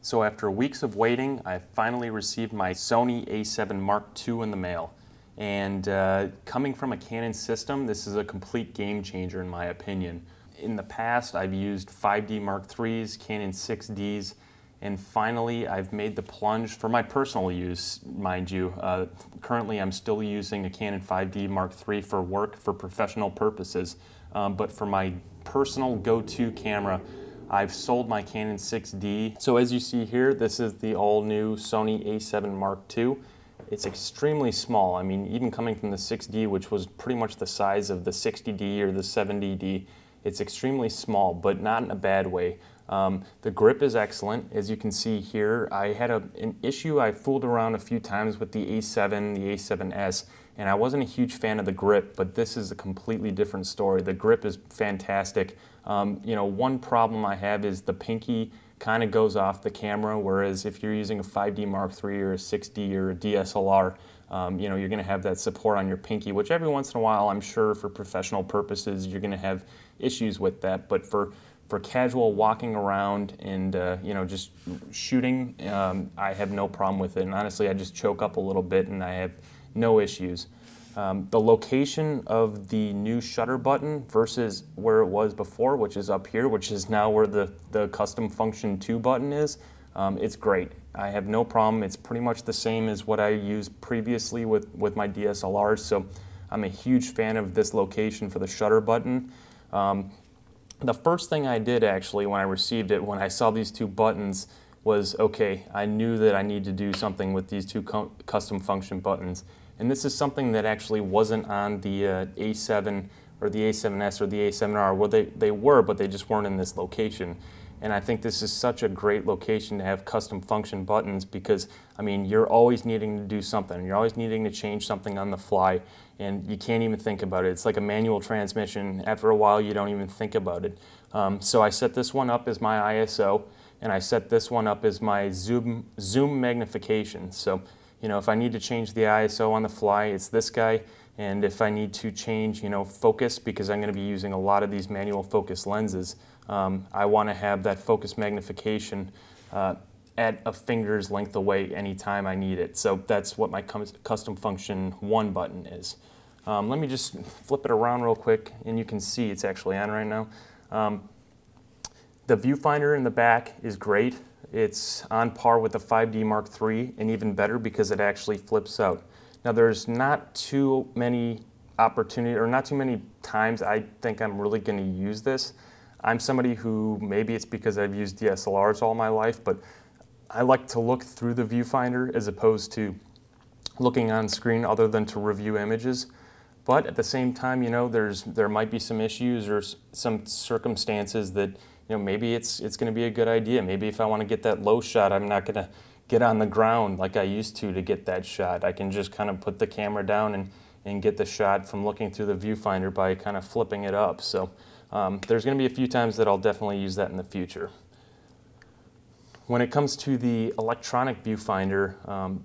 So after weeks of waiting, I finally received my Sony A7 Mark II in the mail. And coming from a Canon system, this is a complete game changer in my opinion. In the past, I've used 5D Mark IIIs, Canon 6Ds, and finally I've made the plunge for my personal use, mind you. Currently I'm still using a Canon 5D Mark III for work, for professional purposes. But for my personal go-to camera, I've sold my Canon 6D. So as you see here, this is the all-new Sony A7 Mark II. It's extremely small. I mean, even coming from the 6D, which was pretty much the size of the 60D or the 70D, it's extremely small, but not in a bad way. The grip is excellent. As you can see here, I had an issue. I fooled around a few times with the A7, the A7S, and I wasn't a huge fan of the grip, but this is a completely different story. The grip is fantastic. You know, one problem I have is the pinky kind of goes off the camera, whereas if you're using a 5D Mark III or a 6D or a DSLR, you know, you're going to have that support on your pinky, which every once in a while, I'm sure for professional purposes, you're going to have issues with that. But for casual walking around and, you know, just shooting, I have no problem with it. And honestly, I just choke up a little bit and I have no issues. The location of the new shutter button versus where it was before, which is up here, which is now where the custom function 2 button is, it's great. I have no problem. It's pretty much the same as what I used previously with my DSLRs, so I'm a huge fan of this location for the shutter button. The first thing I did actually when I received it, when I saw these 2 buttons, was okay, I knew that I need to do something with these 2 custom function buttons. And this is something that actually wasn't on the A7 or the A7S or the A7R. Well, they were, but they just weren't in this location. And I think this is such a great location to have custom function buttons because, I mean, you're always needing to do something. You're always needing to change something on the fly, and you can't even think about it. It's like a manual transmission. After a while, you don't even think about it. So I set this one up as my ISO, and I set this one up as my zoom magnification. So, you know, if I need to change the ISO on the fly, it's this guy. And if I need to change, you know, focus, because I'm going to be using a lot of these manual focus lenses, I want to have that focus magnification at a finger's length away anytime I need it. So that's what my custom function 1 button is. Let me just flip it around real quick, and you can see it's actually on right now. The viewfinder in the back is great. It's on par with the 5D Mark III, and even better because it actually flips out. Now there's not too many opportunities, or not too many times I think I'm really going to use this. I'm somebody who, maybe it's because I've used DSLRs all my life, but I like to look through the viewfinder as opposed to looking on screen other than to review images. But at the same time, you know, there might be some issues or some circumstances that, you know, maybe it's going to be a good idea. Maybe if I want to get that low shot, I'm not going to get on the ground like I used to get that shot. I can just kind of put the camera down and get the shot from looking through the viewfinder by kind of flipping it up. So there's going to be a few times that I'll definitely use that in the future. When it comes to the electronic viewfinder,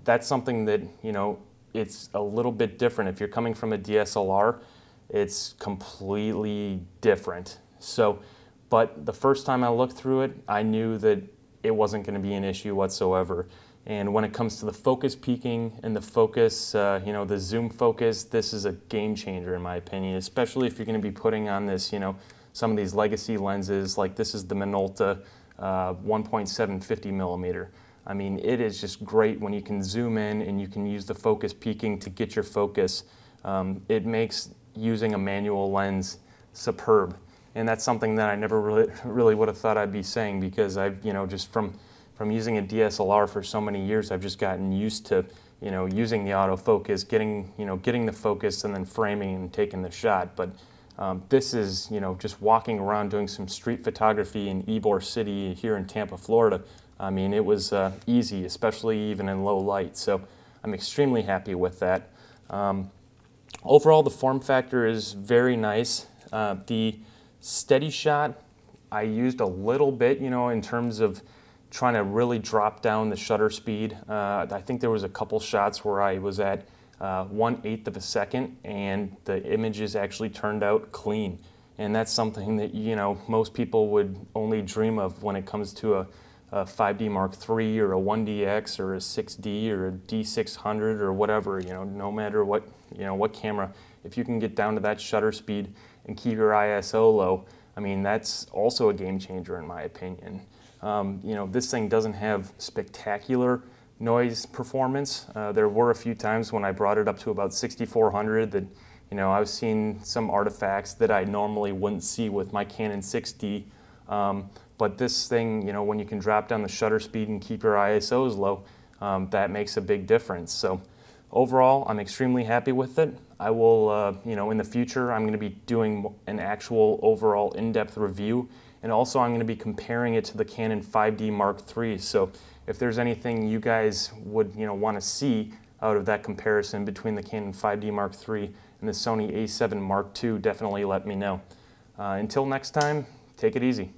that's something that, you know, it's a little bit different. If you're coming from a DSLR, it's completely different. So, but the first time I looked through it, I knew that it wasn't going to be an issue whatsoever. And when it comes to the focus peaking and the focus, you know, the zoom focus, this is a game changer in my opinion, especially if you're going to be putting on this, you know, some of these legacy lenses, like this is the Minolta 1.750 millimeter. I mean, it is just great when you can zoom in and you can use the focus peaking to get your focus. It makes using a manual lens superb. And that's something that I never really would have thought I'd be saying, because I've, you know, just from using a DSLR for so many years, I've just gotten used to, you know, using the autofocus, getting the focus and then framing and taking the shot. But this is, you know, just walking around doing some street photography in Ybor City here in Tampa, Florida. I mean, it was easy, especially even in low light. So I'm extremely happy with that. Overall, the form factor is very nice. The steady shot, I used a little bit, you know, in terms of trying to really drop down the shutter speed. I think there was a couple shots where I was at 1/8 of a second and the images actually turned out clean. And that's something that, you know, most people would only dream of when it comes to a 5D Mark III or a 1DX or a 6D or a D600 or whatever, no matter what, what camera, if you can get down to that shutter speed and keep your ISO low, I mean, that's also a game changer in my opinion. This thing doesn't have spectacular noise performance. There were a few times when I brought it up to about 6400 that, I was seeing some artifacts that I normally wouldn't see with my Canon 6D. But this thing, when you can drop down the shutter speed and keep your ISOs low, that makes a big difference. So overall, I'm extremely happy with it. I will, in the future, I'm going to be doing an actual overall in-depth review, and also I'm going to be comparing it to the Canon 5D Mark III. So if there's anything you guys would, want to see out of that comparison between the Canon 5D Mark III and the Sony A7 Mark II, definitely let me know. Until next time, take it easy.